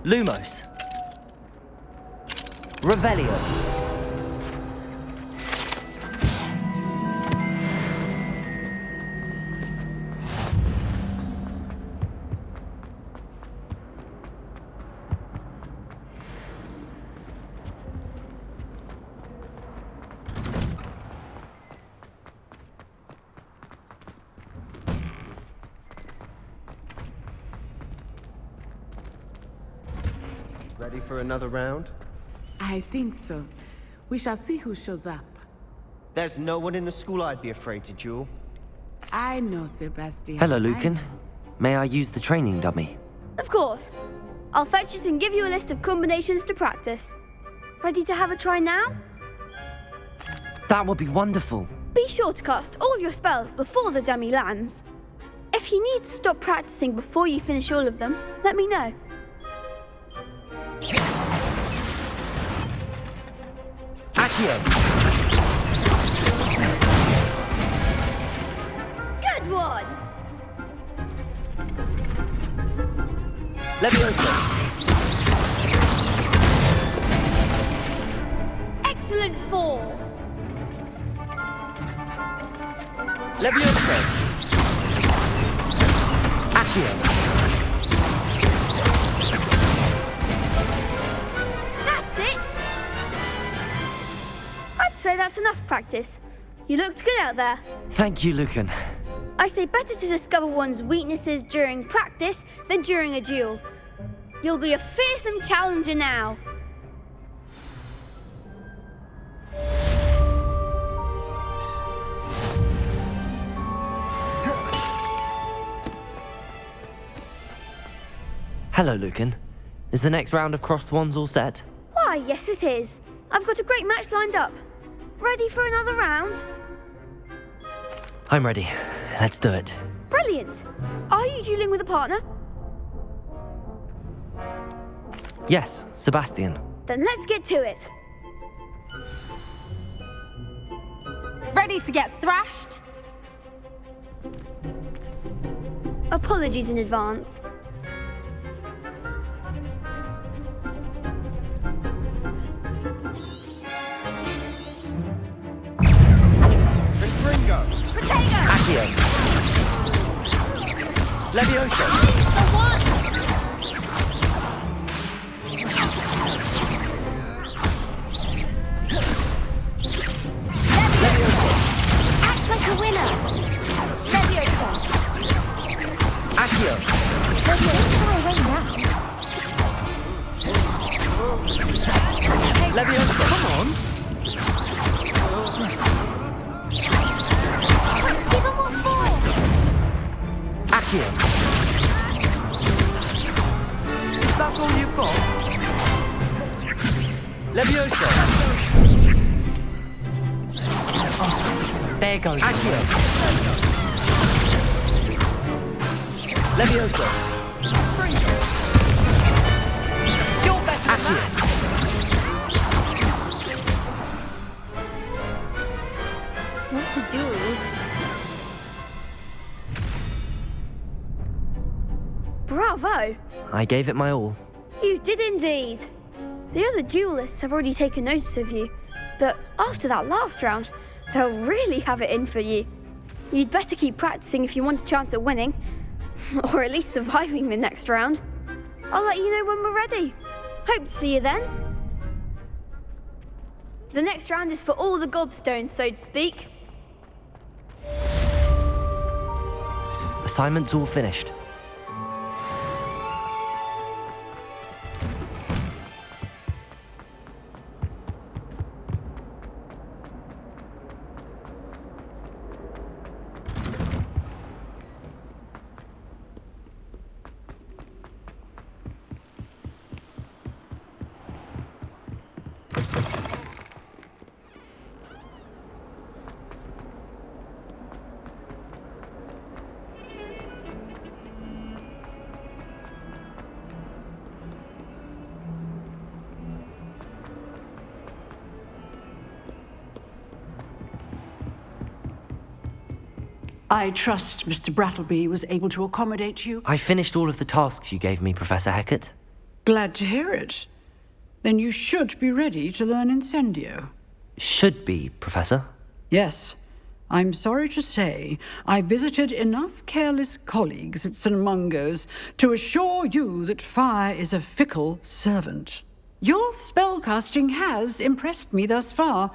Lumos. Revelio. Ready for another round? I think so. We shall see who shows up. There's no one in the school I'd be afraid to duel. I know, Sebastian. Hello, I Lucan. know. May I use the training dummy? Of course. I'll fetch it and give you a list of combinations to practice. Ready to have a try now? That would be wonderful. Be sure to cast all your spells before the dummy lands. If you need to stop practicing before you finish all of them, let me know. Accio. Good one! Leviosa. Excellent form! Leviosa. Accio. That's it! I'd say that's enough practice. You looked good out there. Thank you, Lucan. I say better to discover one's weaknesses during practice than during a duel. You'll be a fearsome challenger now. Hello, Lucan. Is the next round of crossed wands all set? Why, yes it is. I've got a great match lined up. Ready for another round? I'm ready. Let's do it. Brilliant. Are you dueling with a partner? Yes, Sebastian. Then let's get to it. Ready to get thrashed? Apologies in advance. Ringo! Accio. Leviosa. The one! Leviosa. Act like a winner! Leviosa! Accio. Leviosa. Come on. Give him what for! Accio. Is that all you've got? Leviosa. There goes. Accio. Leviosa. You're better than that. What's a duel? Bravo! I gave it my all. You did indeed. The other duelists have already taken notice of you, but after that last round, they'll really have it in for you. You'd better keep practicing if you want a chance at winning, or at least surviving the next round. I'll let you know when we're ready. Hope to see you then. The next round is for all the gobstones, so to speak. Assignment's all finished. I trust Mr. Brattleby was able to accommodate you. I finished all of the tasks you gave me, Professor Hecat. Glad to hear it. Then you should be ready to learn Incendio. Should be, Professor. Yes. I'm sorry to say I visited enough careless colleagues at St. Mungo's to assure you that fire is a fickle servant. Your spellcasting has impressed me thus far,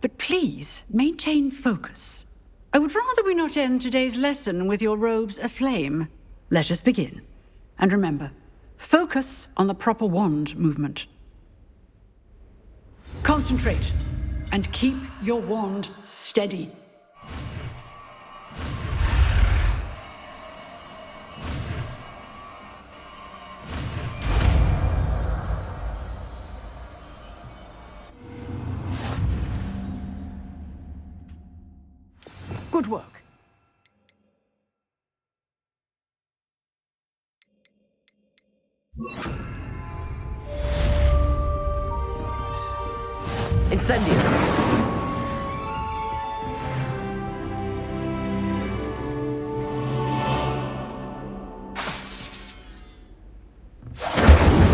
but please maintain focus. I would rather we not end today's lesson with your robes aflame. Let us begin. And remember, focus on the proper wand movement. Concentrate and keep your wand steady. Good work. Incendio!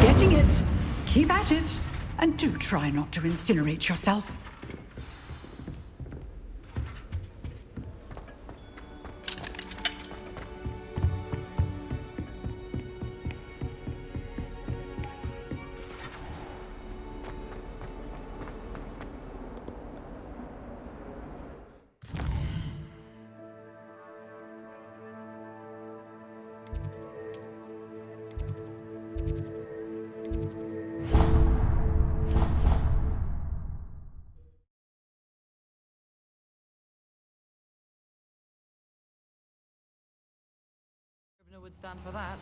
Getting it. Keep at it. And do try not to incinerate yourself. Would stand for that.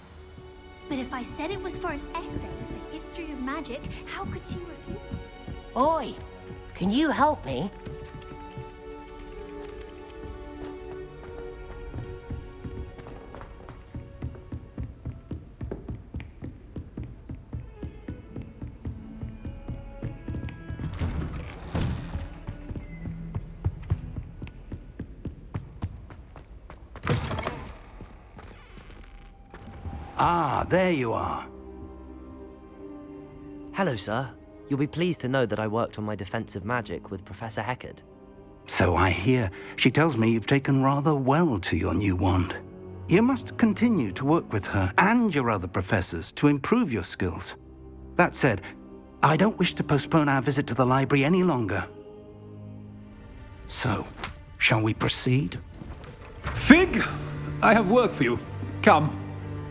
But if I said it was for an essay of the history of magic, how could she refuse? Oi! Can you help me? Ah, there you are. Hello, sir. You'll be pleased to know that I worked on my defensive magic with Professor Heckard. So I hear. She tells me you've taken rather well to your new wand. You must continue to work with her and your other professors to improve your skills. That said, I don't wish to postpone our visit to the library any longer. So, shall we proceed? Fig! I have work for you. Come.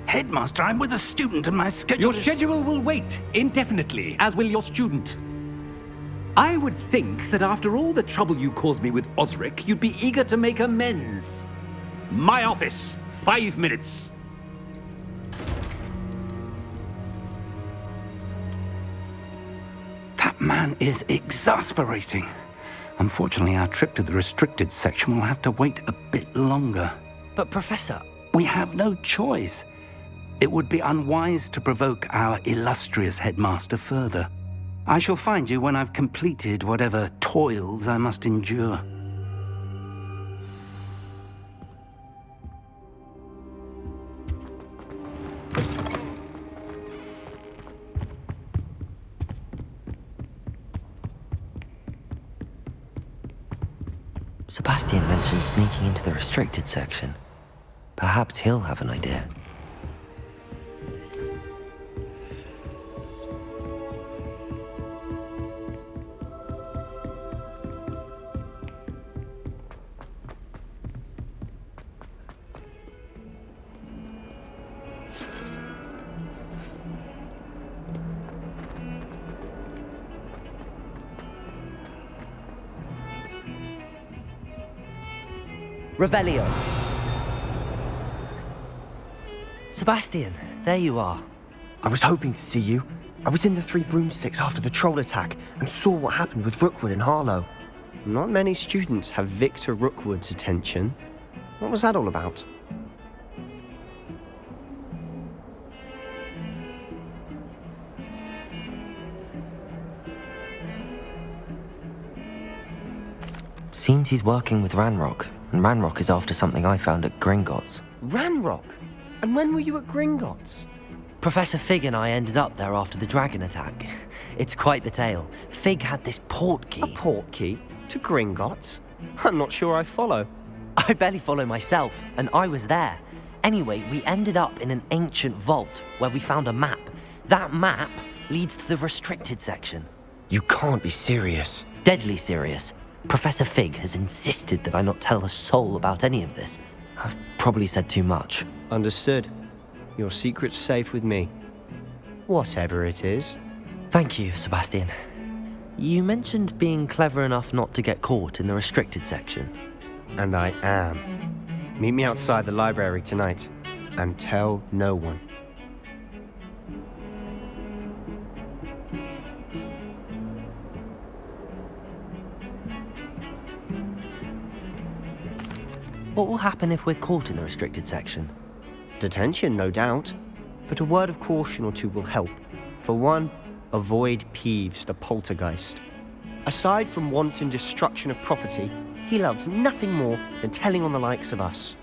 Headmaster, I'm with a student and my schedule Your is... schedule will wait indefinitely, as will your student. I would think that after all the trouble you caused me with Osric, you'd be eager to make amends. My office, 5 minutes. That man is exasperating. Unfortunately, our trip to the restricted section will have to wait a bit longer. But, Professor... We have no choice. It would be unwise to provoke our illustrious headmaster further. I shall find you when I've completed whatever toils I must endure. Sebastian mentioned sneaking into the restricted section. Perhaps he'll have an idea. Revelio. Sebastian, there you are. I was hoping to see you. I was in the Three Broomsticks after the troll attack and saw what happened with Rookwood and Harlow. Not many students have Victor Rookwood's attention. What was that all about? Seems he's working with Ranrock, and Ranrock is after something I found at Gringotts. Ranrock? And when were you at Gringotts? Professor Fig and I ended up there after the dragon attack. It's quite the tale. Fig had this port key. A port key? To Gringotts? I'm not sure I follow. I barely follow myself, and I was there. Anyway, we ended up in an ancient vault where we found a map. That map leads to the restricted section. You can't be serious. Deadly serious. Professor Fig has insisted that I not tell a soul about any of this. I've probably said too much. Understood. Your secret's safe with me. Whatever it is. Thank you, Sebastian. You mentioned being clever enough not to get caught in the restricted section. And I am. Meet me outside the library tonight, and tell no one. What will happen if we're caught in the restricted section? Detention, no doubt. But a word of caution or two will help. For one, avoid Peeves, the poltergeist. Aside from wanton destruction of property, he loves nothing more than telling on the likes of us.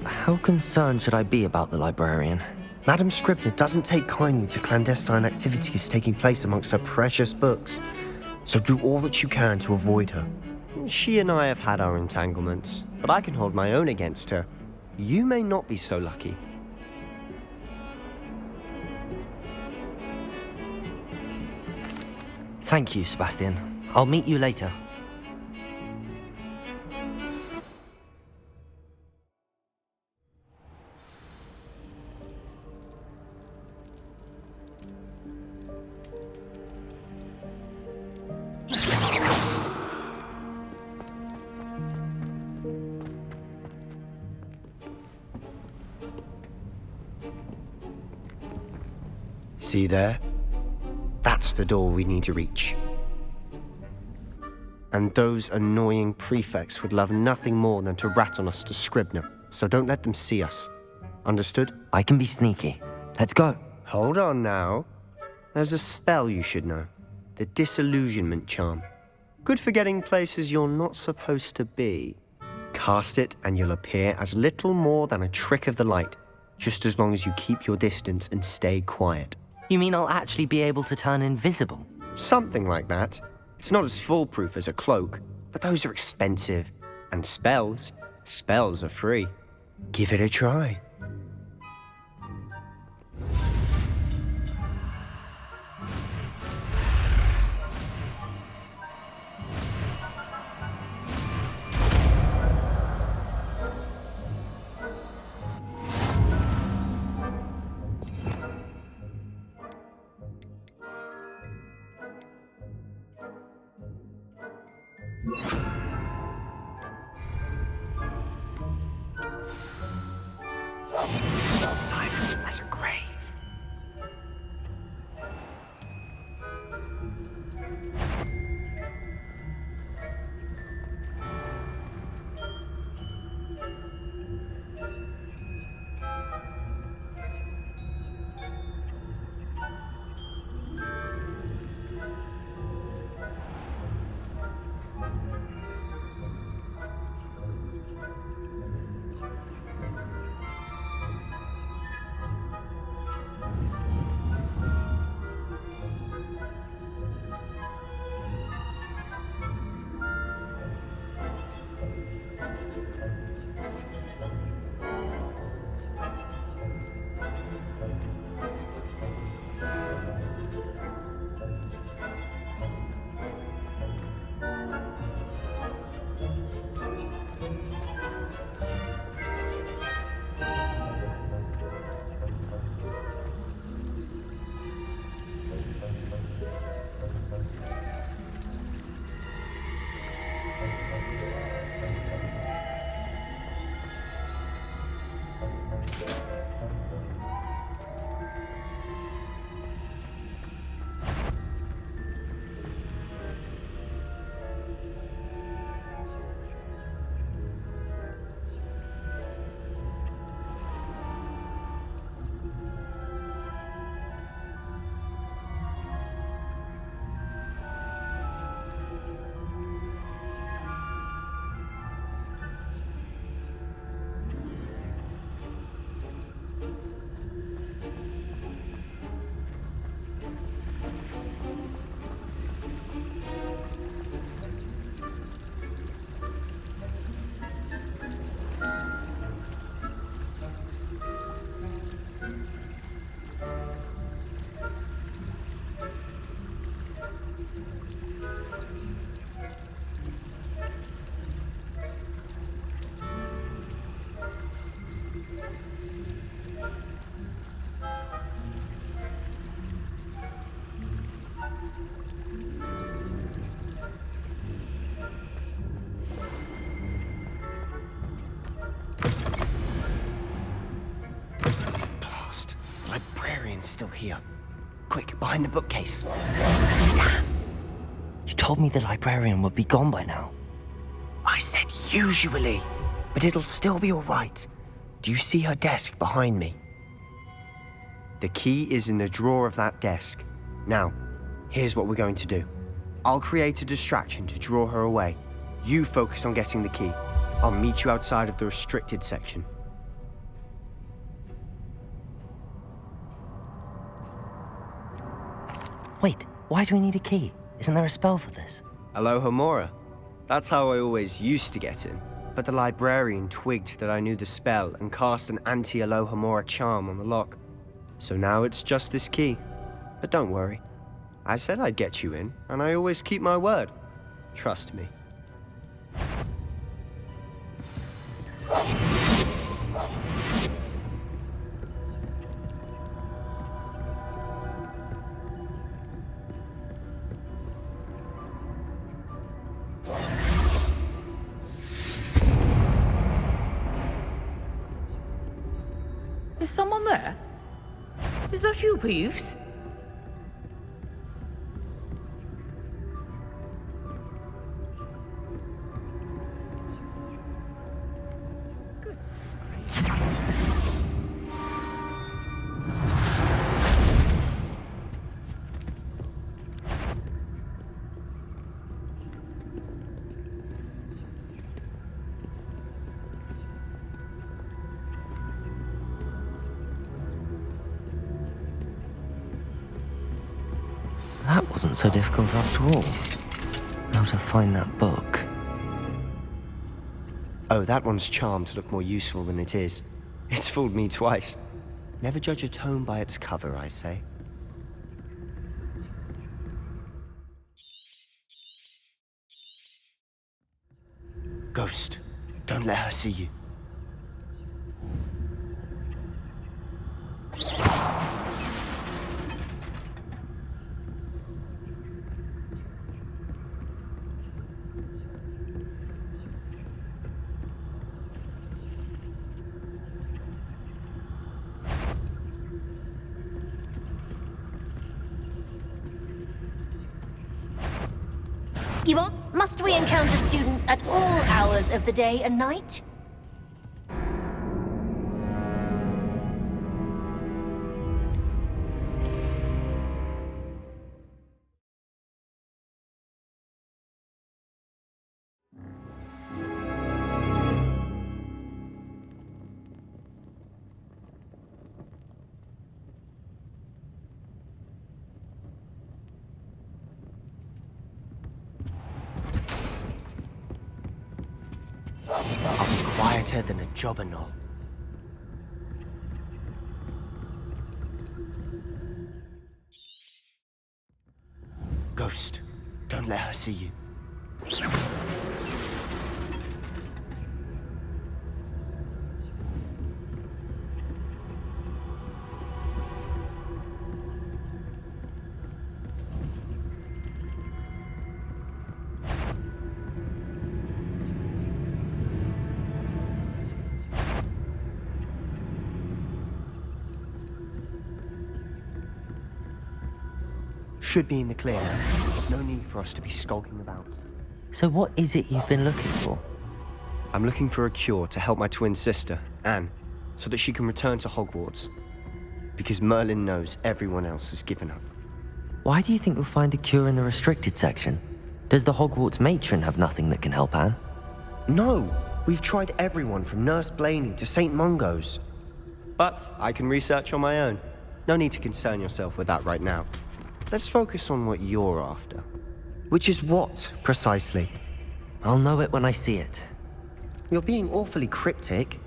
How concerned should I be about the librarian? Madam Scribner doesn't take kindly to clandestine activities taking place amongst her precious books, so do all that you can to avoid her. She and I have had our entanglements, but I can hold my own against her. You may not be so lucky. Thank you, Sebastian. I'll meet you later. See there? That's the door we need to reach. And those annoying prefects would love nothing more than to rat on us to Scribner, so don't let them see us. Understood? I can be sneaky. Let's go. Hold on now. There's a spell you should know. The disillusionment charm. Good for getting places you're not supposed to be. Cast it and you'll appear as little more than a trick of the light, just as long as you keep your distance and stay quiet. You mean I'll actually be able to turn invisible? Something like that. It's not as foolproof as a cloak, but those are expensive. And spells are free. Give it a try. Silent as a grave. librarian's still here. Quick, behind the bookcase. You told me the librarian would be gone by now. I said usually, but it'll still be all right. Do you see her desk behind me? The key is in the drawer of that desk. Now, here's what we're going to do. I'll create a distraction to draw her away. You focus on getting the key. I'll meet you outside of the restricted section. Wait, why do we need a key? Isn't there a spell for this? Alohomora. That's how I always used to get in. But the librarian twigged that I knew the spell and cast an anti-Alohomora charm on the lock. So now it's just this key. But don't worry. I said I'd get you in, and I always keep my word. Trust me. Is someone there? Is that you, Peeves? That wasn't so difficult after all. How to find that book. Oh, that one's charmed to look more useful than it is. It's fooled me twice. Never judge a tome by its cover, I say. Ghost, don't let her see you. Yvonne, must we encounter students at all hours of the day and night? I'll be quieter than a jobberknoll. Ghost, don't let her see you. Should be in the clear now. There's no need for us to be skulking about. So what is it you've been looking for? I'm looking for a cure to help my twin sister, Anne, so that she can return to Hogwarts. Because Merlin knows everyone else has given up. Why do you think we'll find a cure in the restricted section? Does the Hogwarts matron have nothing that can help Anne? No! We've tried everyone from Nurse Blaney to St. Mungo's. But I can research on my own. No need to concern yourself with that right now. Let's focus on what you're after. Which is what, precisely? I'll know it when I see it. You're being awfully cryptic.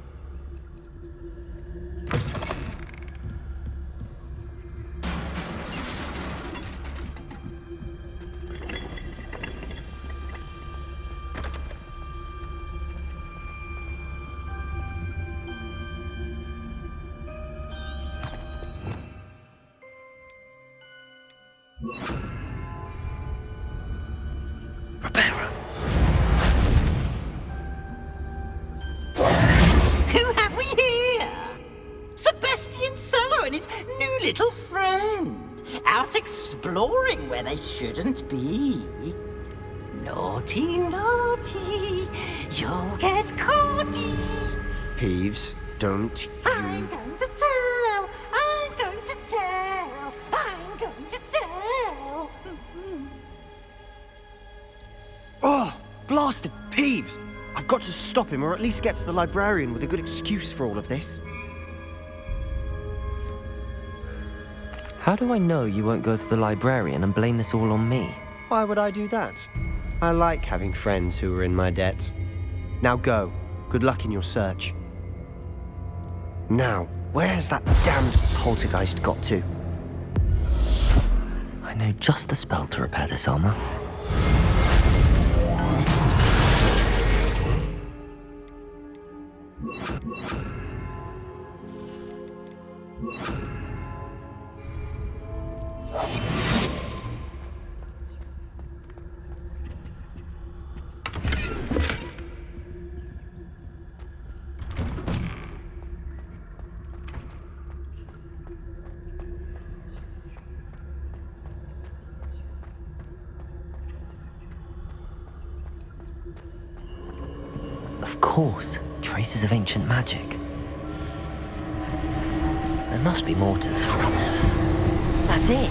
little friend. Out exploring where they shouldn't be. Naughty, naughty, you'll get caughty. Peeves, don't you... I'm going to tell, I'm going to tell, I'm going to tell. Oh, blasted Peeves! I've got to stop him, or at least get to the librarian with a good excuse for all of this. How do I know you won't go to the librarian and blame this all on me? Why would I do that? I like having friends who are in my debt. Now go. Good luck in your search. Now, where's that damned poltergeist got to? I know just the spell to repair this armor. Of course, traces of ancient magic. There must be more to this room. That's it!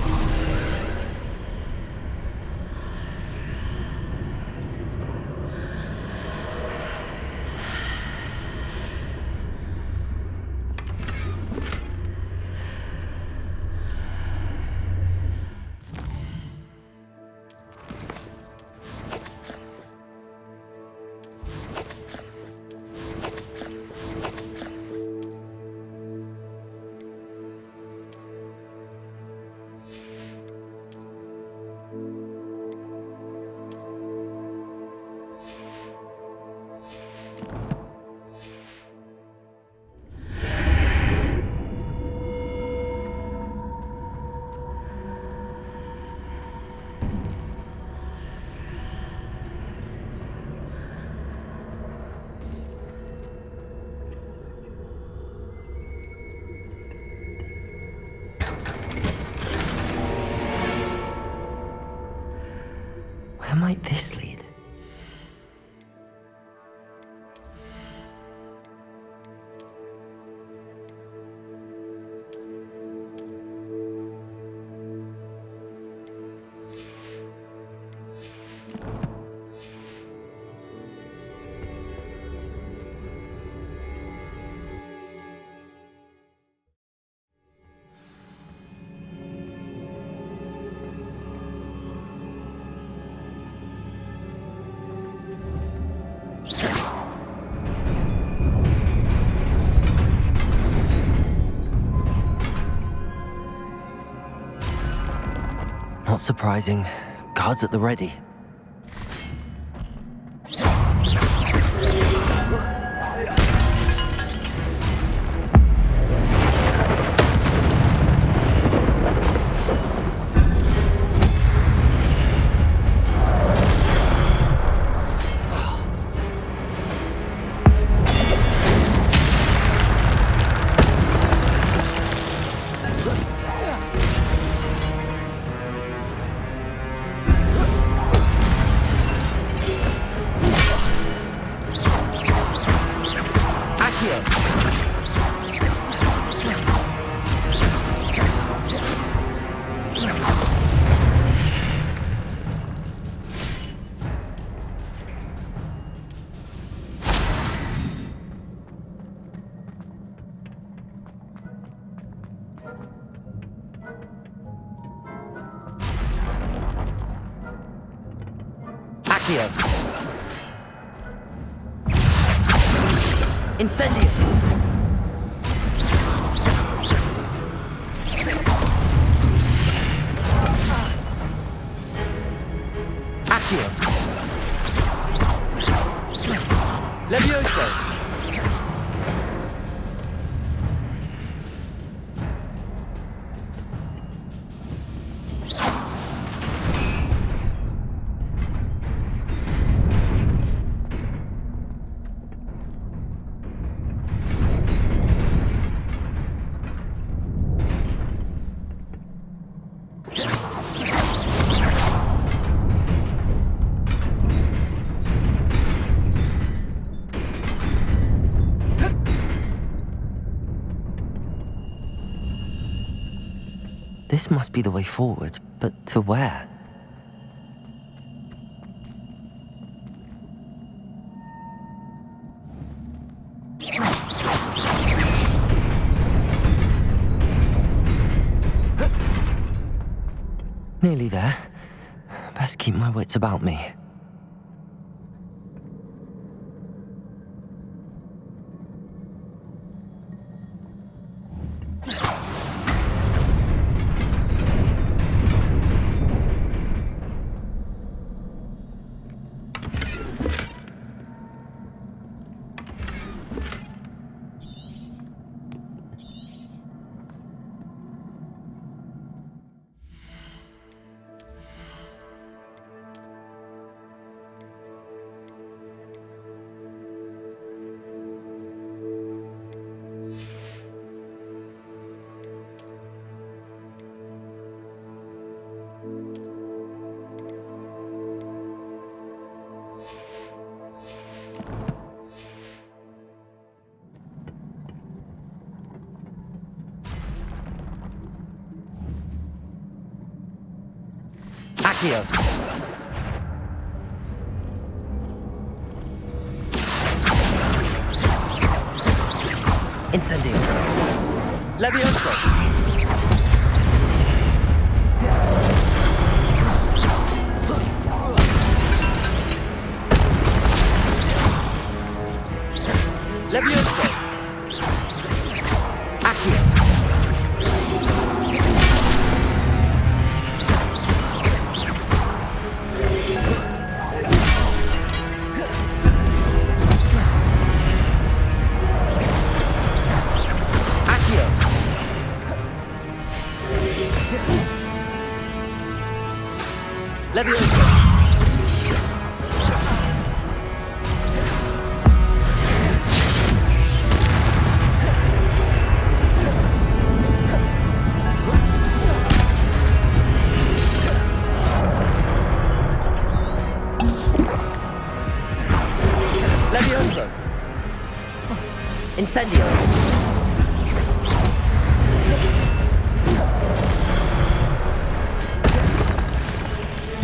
Where might this lead? Not surprising. Guards at the ready. Accio. Incendio. Accio. Levioso. This must be the way forward, but to where? Nearly there. Best keep my wits about me. Accio. Incendio. Levioso. Levioso. Accio. Levioso. Levioso. Incendio.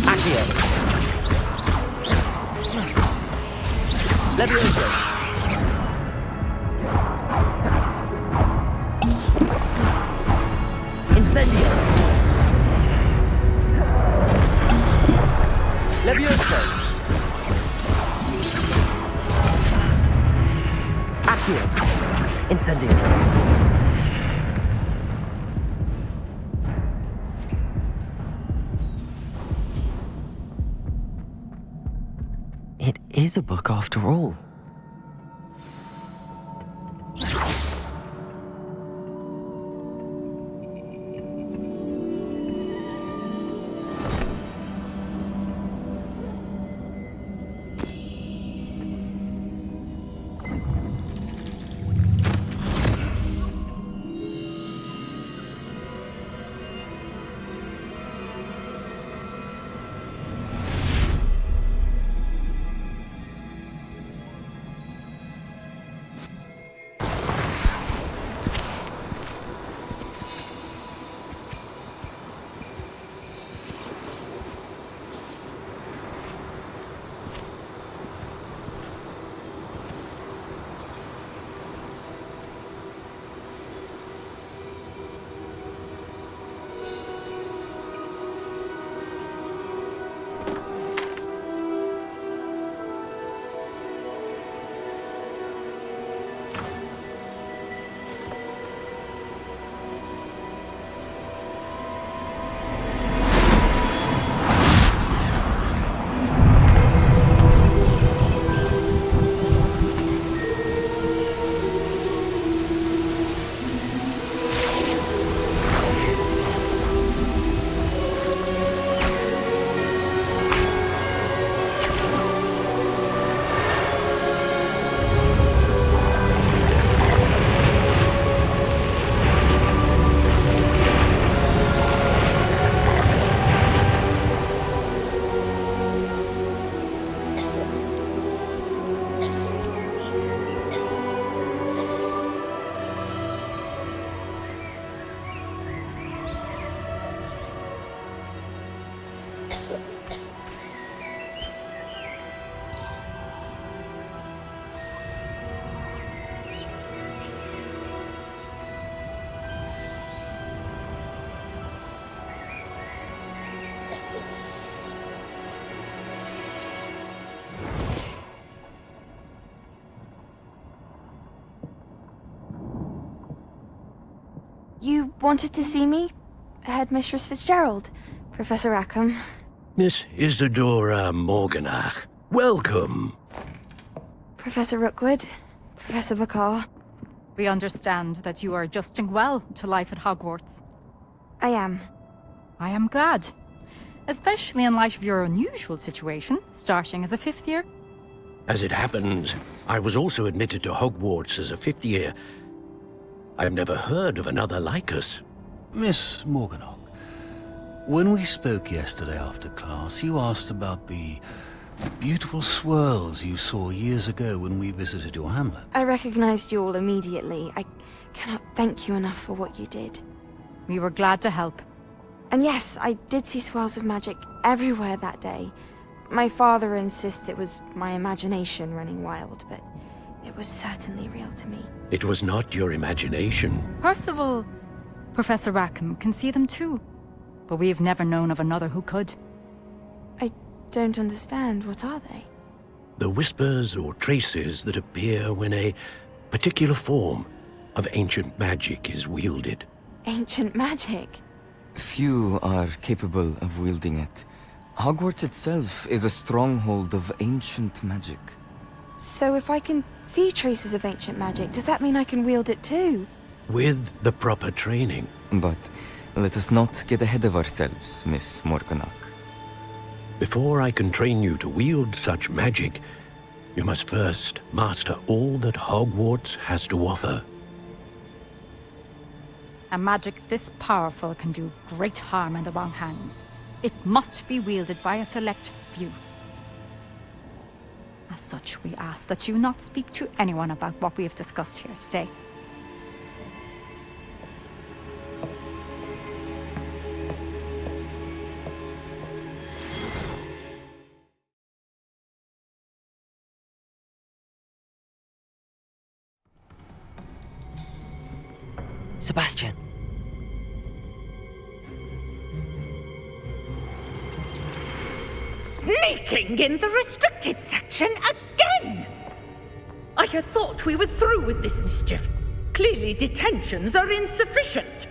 Accio. Levioso. Incendio. Levioso. Accio. Incendio. It is a book after all. You wanted to see me? Headmistress Fitzgerald, Professor Rackham. Miss Isadora Morganach, welcome. Professor Rookwood, Professor Bakar. We understand that you are adjusting well to life at Hogwarts. I am. I am glad. Especially in light of your unusual situation, starting as a 5th year. As it happens, I was also admitted to Hogwarts as a 5th year. I've never heard of another like us. Miss Morganach, when we spoke yesterday after class, you asked about the beautiful swirls you saw years ago when we visited your hamlet. I recognized you all immediately. I cannot thank you enough for what you did. We were glad to help. And yes, I did see swirls of magic everywhere that day. My father insists it was my imagination running wild, but it was certainly real to me. It was not your imagination. Percival, Professor Rackham can see them too. But we have never known of another who could. I don't understand. What are they? The whispers or traces that appear when a particular form of ancient magic is wielded. Ancient magic? Few are capable of wielding it. Hogwarts itself is a stronghold of ancient magic. So if I can see traces of ancient magic, does that mean I can wield it too? With the proper training. But let us not get ahead of ourselves, Miss Morganach. Before I can train you to wield such magic, you must first master all that Hogwarts has to offer. A magic this powerful can do great harm in the wrong hands. It must be wielded by a select few. As such, we ask that you not speak to anyone about what we have discussed here today. Sebastian. Sneaking in the restricted section again! I had thought we were through with this mischief. Clearly detentions are insufficient.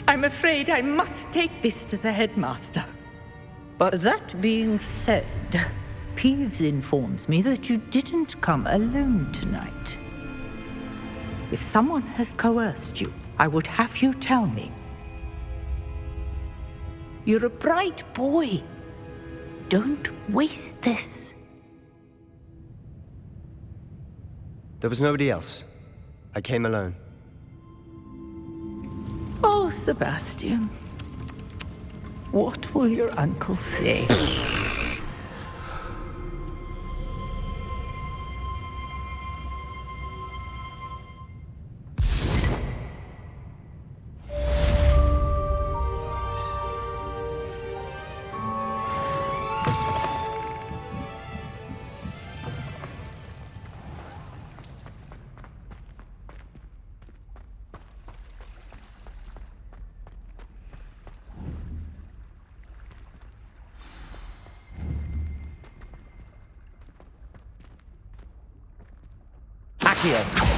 I'm afraid I must take this to the headmaster. But that being said, Peeves informs me that you didn't come alone tonight. If someone has coerced you, I would have you tell me. You're a bright boy. Don't waste this. There was nobody else. I came alone. Oh, Sebastian. What will your uncle say? Accio.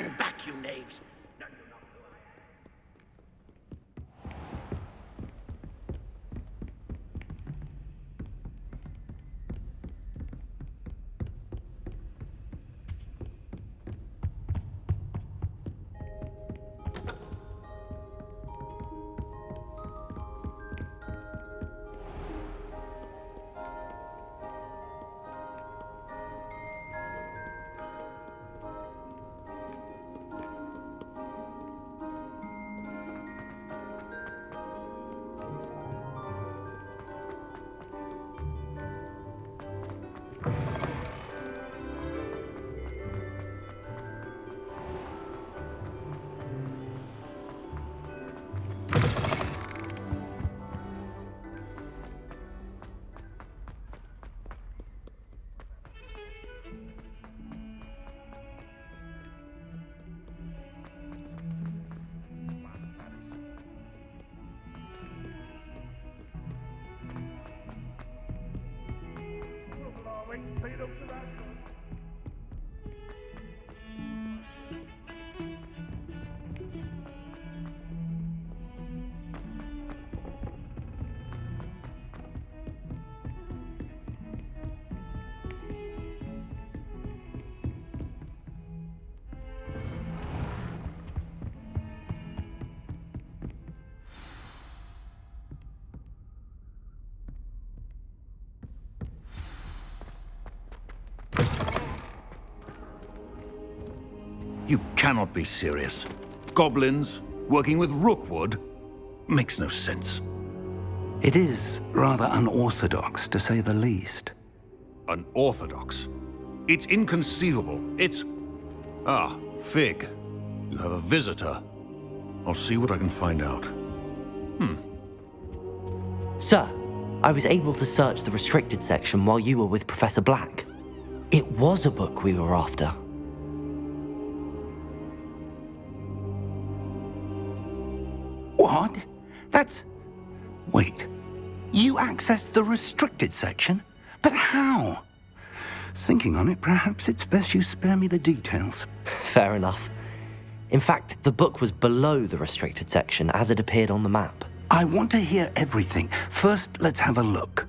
Stand back, you knaves! You cannot be serious. Goblins working with Rookwood? Makes no sense. It is rather unorthodox, to say the least. Unorthodox? It's inconceivable. It's... Ah, Fig. You have a visitor. I'll see what I can find out. Sir, I was able to search the restricted section while you were with Professor Black. It was a book we were after. What? That's... Wait. You accessed the restricted section? But how? Thinking on it, perhaps it's best you spare me the details. Fair enough. In fact, the book was below the restricted section as it appeared on the map. I want to hear everything. First, let's have a look.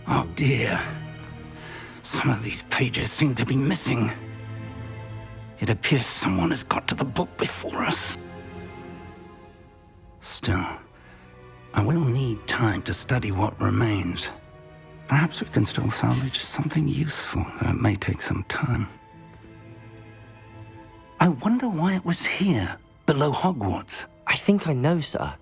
Oh dear. Some of these pages seem to be missing. It appears someone has got to the book before us. Still, I will need time to study what remains. Perhaps we can still salvage something useful, though it may take some time. I wonder why it was here, below Hogwarts. I think I know, sir.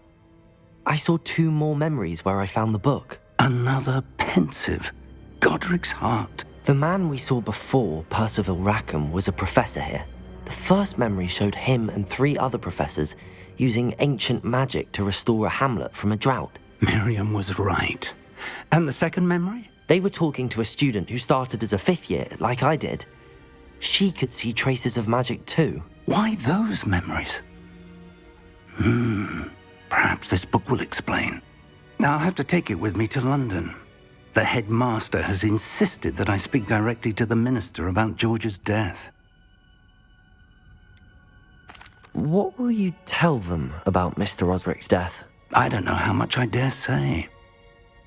I saw 2 more memories where I found the book. Another pensive. Godric's heart. The man we saw before, Percival Rackham, was a professor here. The first memory showed him and 3 other professors using ancient magic to restore a hamlet from a drought. Miriam was right. And the second memory? They were talking to a student who started as a 5th year, like I did. She could see traces of magic too. Why those memories? Perhaps this book will explain. I'll have to take it with me to London. The headmaster has insisted that I speak directly to the minister about George's death. What will you tell them about Mr. Osric's death? I don't know how much I dare say.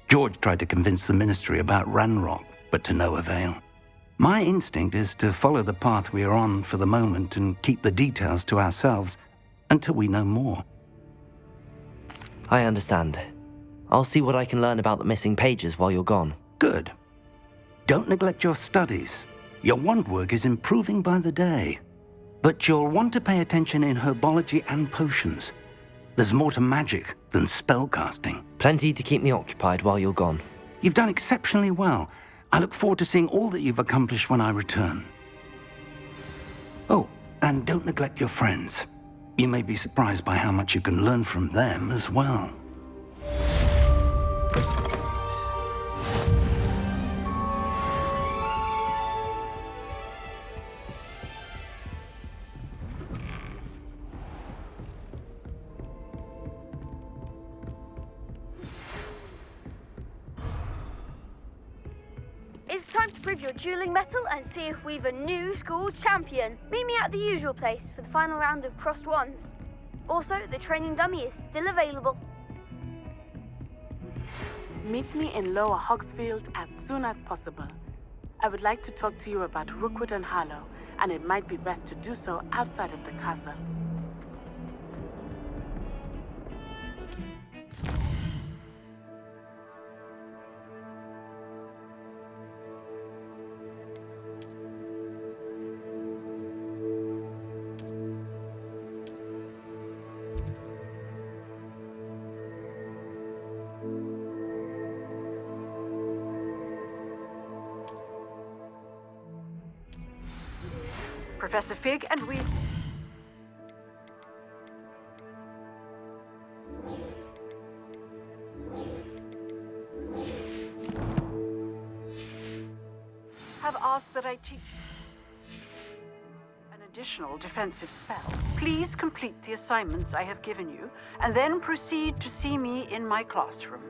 George tried to convince the ministry about Ranrock, but to no avail. My instinct is to follow the path we are on for the moment and keep the details to ourselves until we know more. I understand. I'll see what I can learn about the missing pages while you're gone. Good. Don't neglect your studies. Your wand work is improving by the day. But you'll want to pay attention in herbology and potions. There's more to magic than spellcasting. Plenty to keep me occupied while you're gone. You've done exceptionally well. I look forward to seeing all that you've accomplished when I return. Oh, and don't neglect your friends. You may be surprised by how much you can learn from them as well. your dueling medal and see if we've a new school champion. Meet me at the usual place for the final round of crossed wands. Also, the training dummy is still available. Meet me in Lower Hogsfield as soon as possible. I would like to talk to you about Rookwood and Harlow, and it might be best to do so outside of the castle. Professor Fig and we... have asked that I teach an additional defensive spell. Please complete the assignments I have given you, and then proceed to see me in my classroom.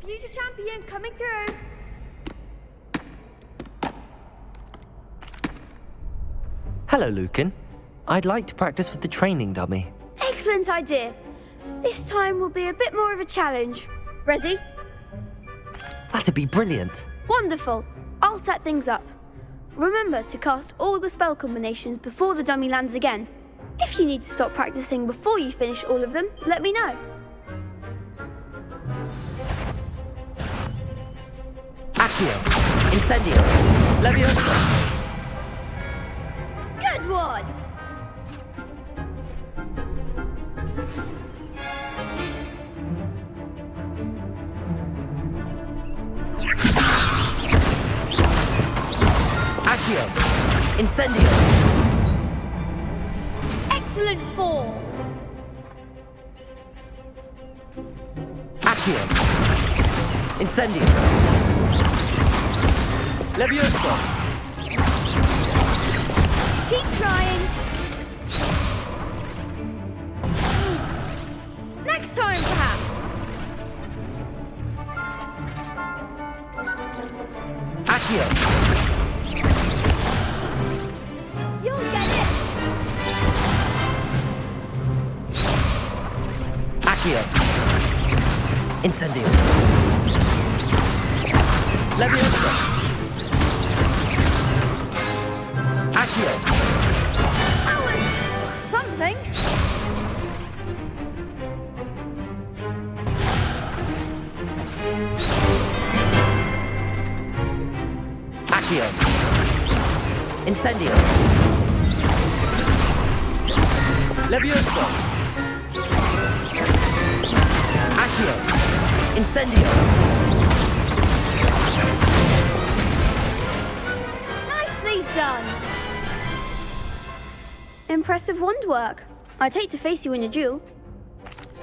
Future champion coming through. Hello, Lucan. I'd like to practice with the training dummy. Excellent idea. This time will be a bit more of a challenge. Ready? That'd be brilliant. Wonderful. I'll set things up. Remember to cast all the spell combinations before the dummy lands again. If you need to stop practicing before you finish all of them, let me know. Accio, Incendio, Leviosa. Good one! Accio, Incendio. Excellent form! Accio, Incendio. Leviosa. Keep trying. Next time, perhaps. Accio. You'll get it. Accio. Incendio. Leviosa. Accio. Something. Accio. Incendio. Leviosa. Accio. Incendio. Nicely done. Impressive wand work. I'd hate to face you in a duel.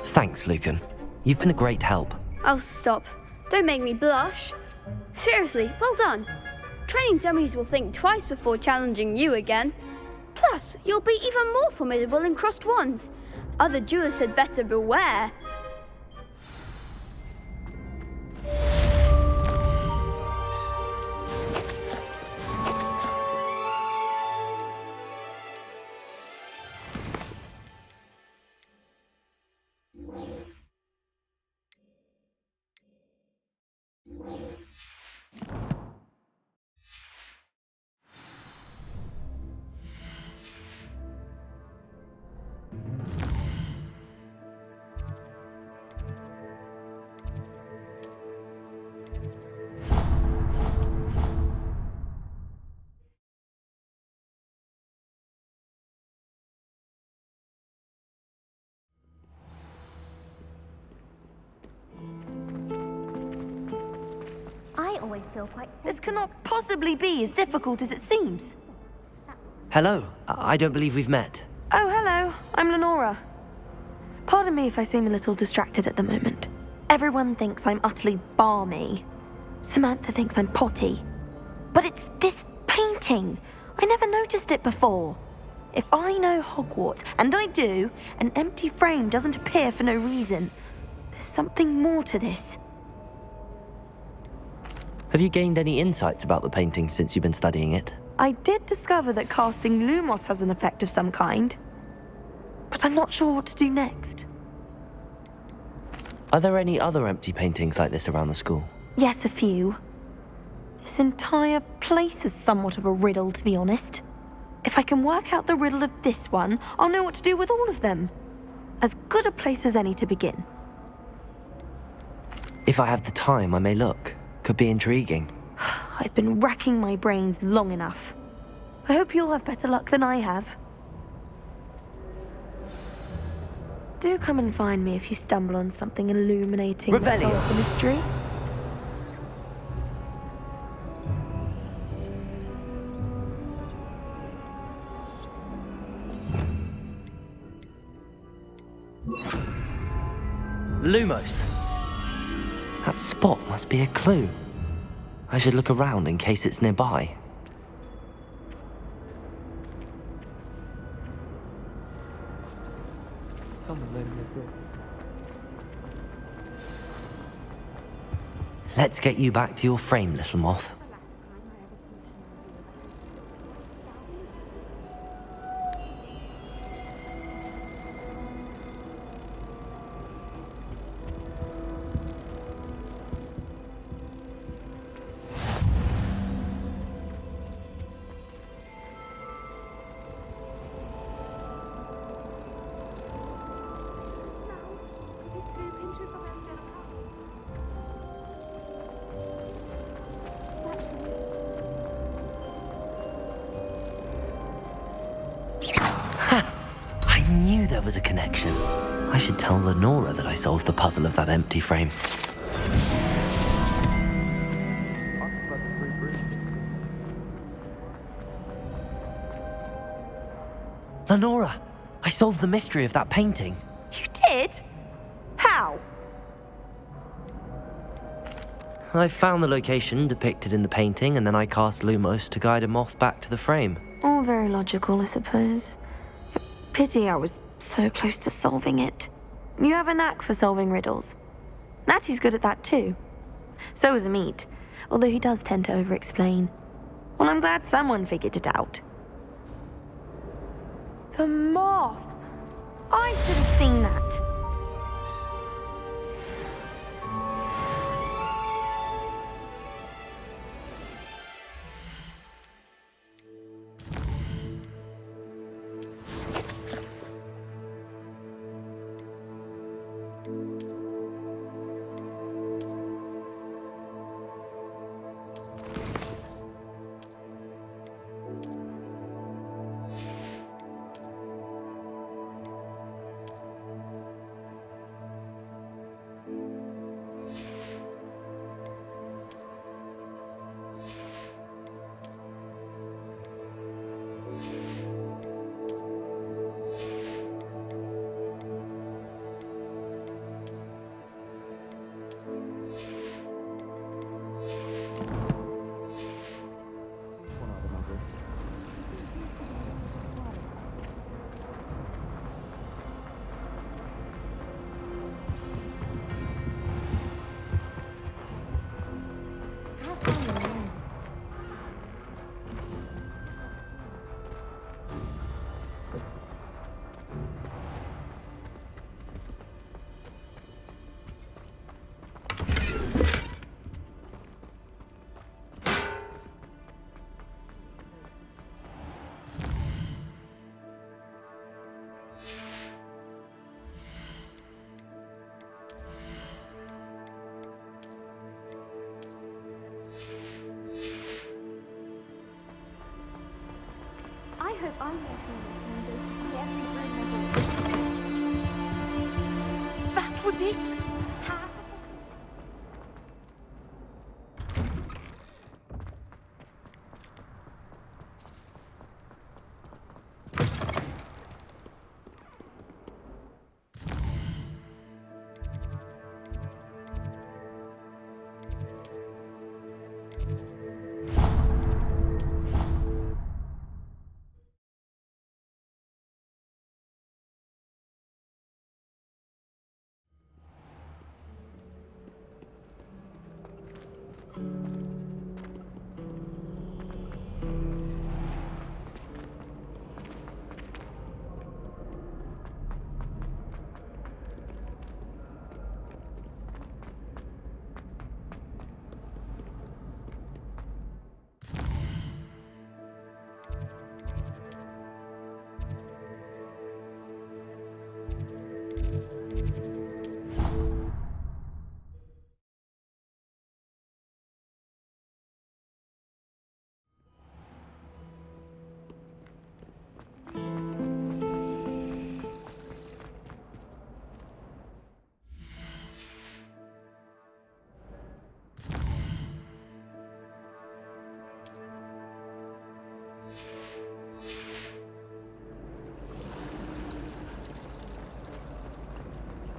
Thanks, Lucan. You've been a great help. Oh, stop. Don't make me blush. Seriously, well done. Training dummies will think twice before challenging you again. Plus, you'll be even more formidable in crossed wands. Other duelists had better beware. I always feel quite... This cannot possibly be as difficult as it seems. Hello. I don't believe we've met. Oh, hello. I'm Lenora. Pardon me if I seem a little distracted at the moment. Everyone thinks I'm utterly balmy. Samantha thinks I'm potty. But it's this painting. I never noticed it before. If I know Hogwarts, and I do, an empty frame doesn't appear for no reason. There's something more to this. Have you gained any insights about the painting since you've been studying it? I did discover that casting Lumos has an effect of some kind. But I'm not sure what to do next. Are there any other empty paintings like this around the school? Yes, a few. This entire place is somewhat of a riddle, to be honest. If I can work out the riddle of this one, I'll know what to do with all of them. As good a place as any to begin. If I have the time, I may look. Could be intriguing. I've been racking my brains long enough. I hope you'll have better luck than I have. Do come and find me if you stumble on something illuminating that Revelio. solves the mystery. Lumos. That spot must be a clue. I should look around in case it's nearby. Let's get you back to your frame, little moth. I knew there was a connection. I should tell Lenora that I solved the puzzle of that empty frame. Lenora, I solved the mystery of that painting. You did? How? I found the location depicted in the painting, and then I cast Lumos to guide a moth back to the frame. All very logical, I suppose. Pity I was so close to solving it. You have a knack for solving riddles. Natty's good at that too. So is Amit, although he does tend to over-explain. Well, I'm glad someone figured it out. The moth! I should have seen that.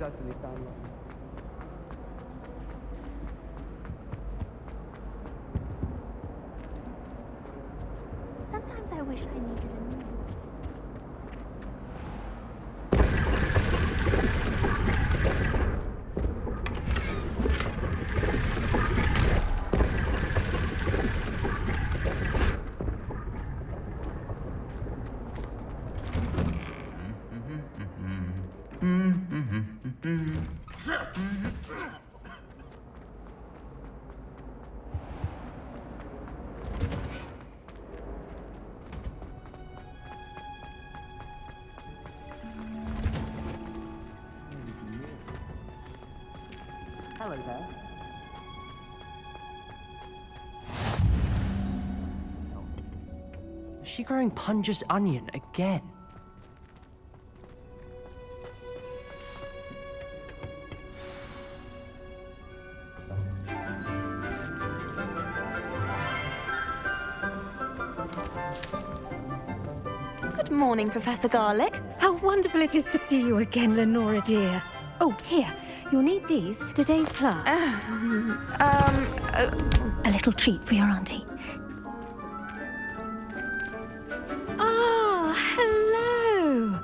certainly found one. Sometimes I wish I needed a new one. Hello there. Is she growing Punja's onion again? Good morning, Professor Garlic. How wonderful it is to see you again, Lenora dear. Oh, here. You'll need these for today's class. A little treat for your auntie. Ah, hello.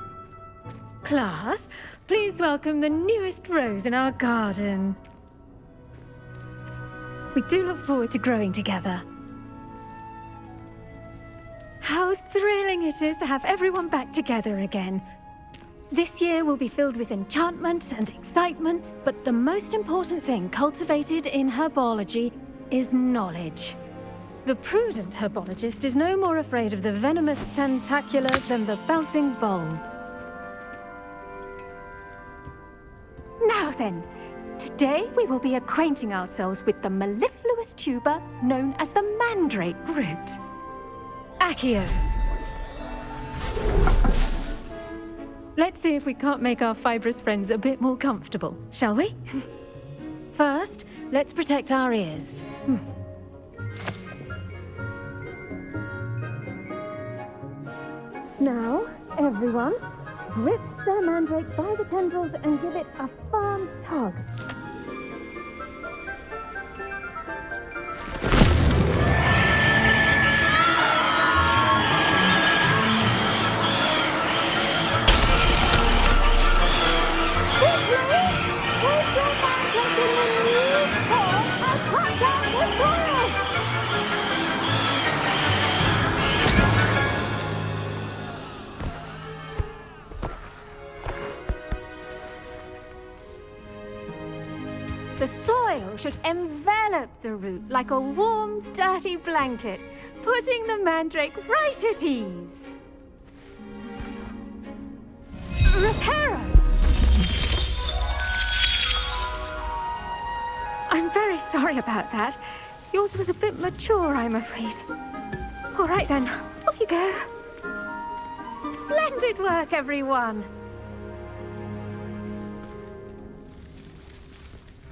Class, please welcome the newest rose in our garden. We do look forward to growing together. How thrilling it is to have everyone back together again. This year will be filled with enchantment and excitement, but the most important thing cultivated in herbology is knowledge. The prudent herbologist is no more afraid of the venomous tentacula than the bouncing bulb. Now then, today we will be acquainting ourselves with the mellifluous tuber known as the mandrake root. Accio. Let's see if we can't make our fibrous friends a bit more comfortable, shall we? First, let's protect our ears. Now, everyone, grip the mandrake by the tendrils and give it a firm tug. The soil should envelop the root like a warm, dirty blanket, putting the mandrake right at ease. Reparo! I'm very sorry about that. Yours was a bit mature, I'm afraid. All right then, off you go. Splendid work, everyone.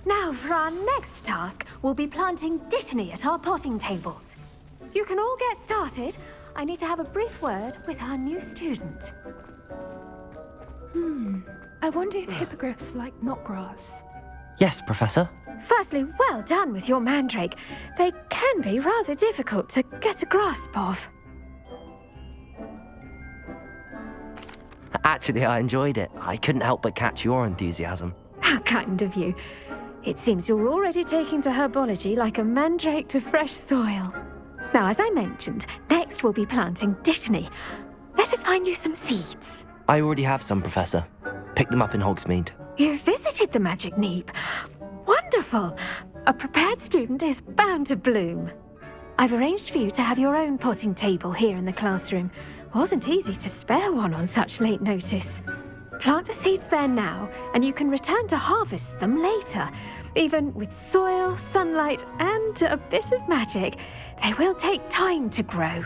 Now, for our next task, we'll be planting dittany at our potting tables. You can all get started. I need to have a brief word with our new student. I wonder if hippogriffs like knotgrass. Yes, Professor. Firstly, well done with your mandrake. They can be rather difficult to get a grasp of. Actually, I enjoyed it. I couldn't help but catch your enthusiasm. How kind of you. It seems you're already taking to herbology like a mandrake to fresh soil. Now, as I mentioned, next we'll be planting dittany. Let us find you some seeds. I already have some, Professor. Picked them up in Hogsmeade. You visited the Magic Neep. Wonderful. A prepared student is bound to bloom. I've arranged for you to have your own potting table here in the classroom. Wasn't easy to spare one on such late notice. Plant the seeds there now, and you can return to harvest them later. Even with soil, sunlight, and a bit of magic, they will take time to grow.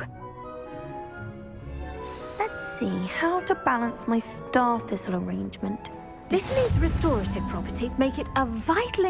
Let's see how to balance my star thistle arrangement. Dittany's restorative properties make it a vital